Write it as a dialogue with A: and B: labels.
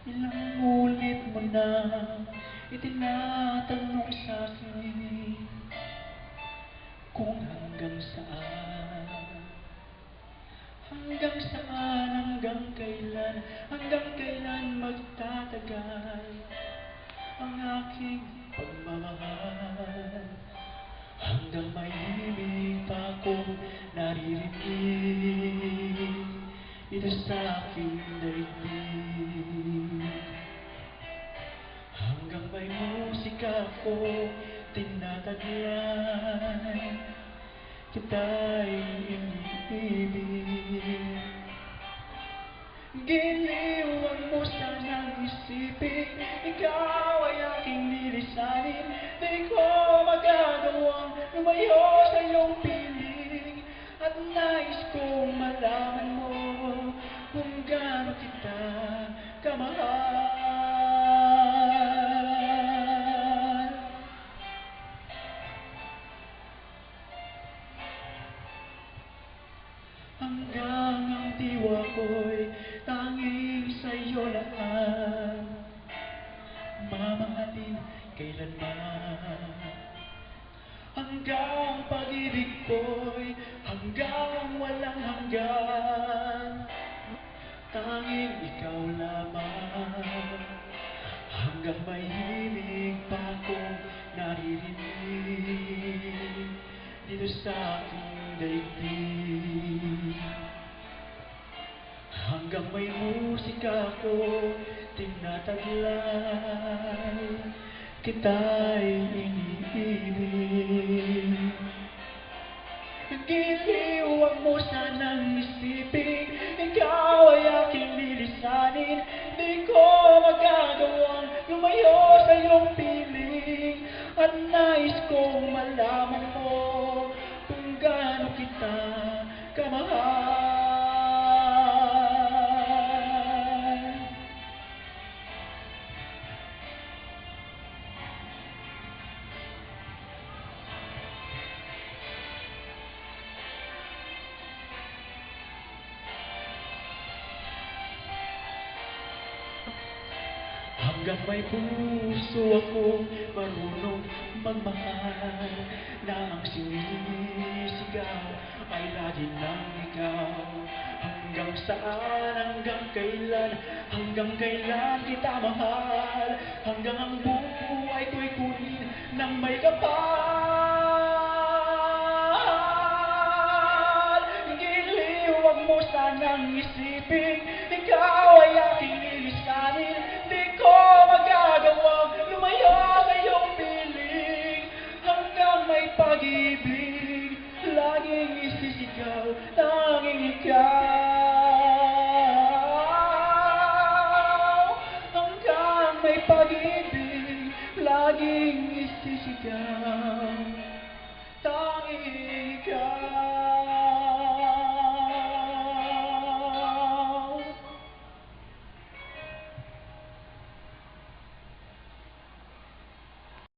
A: Ilang ulit mo na itinatanong sa'kin kung hanggang saan, hanggang kailan magtatagal ang aking pagmamahal. Hanggang may himig pa akong naririnig dito sa aking daigdig. Hanggang may musika ko tinataglay, kita'y iniibig. Giliwan mo sanang isipin, ikaw ay aking lilisanin. Di ko magagawang lumayo sa iyong piling, at nais kong malaman mo kung gaano kita kamahal. Hanggang ang diwa ko'y tanging sa'yo lahat, mamahalin kailanman. Hanggang pag-ibig ko'y hanggang walang hanggan, tanging ikaw lamang. Hanggang may himig pa akong naririnig dito sa aking daigdig. Hanggang may musika ko tinataglay, kita'y iniibig. Giliwan mo sanang isipin, ikaw ay aking lilisanin. Di ko magagawang lumayo sa iyong piling, at nais kong malaman mo kung gaano kita kamahal. Hanggang may puso akong marunong magmahal, na ang sinisigaw ay lagi ng ikaw. Hanggang saan, hanggang kailan kita mahal, hanggang ang buhay ko'y kunin ng may kapal. Giliwag mo sanang isipin, ikaw ay aking lilisanin. Di ko magagawang lumayo sa iyong piling, hanggang may pag-ibig laging isisigaw, tanging ikaw.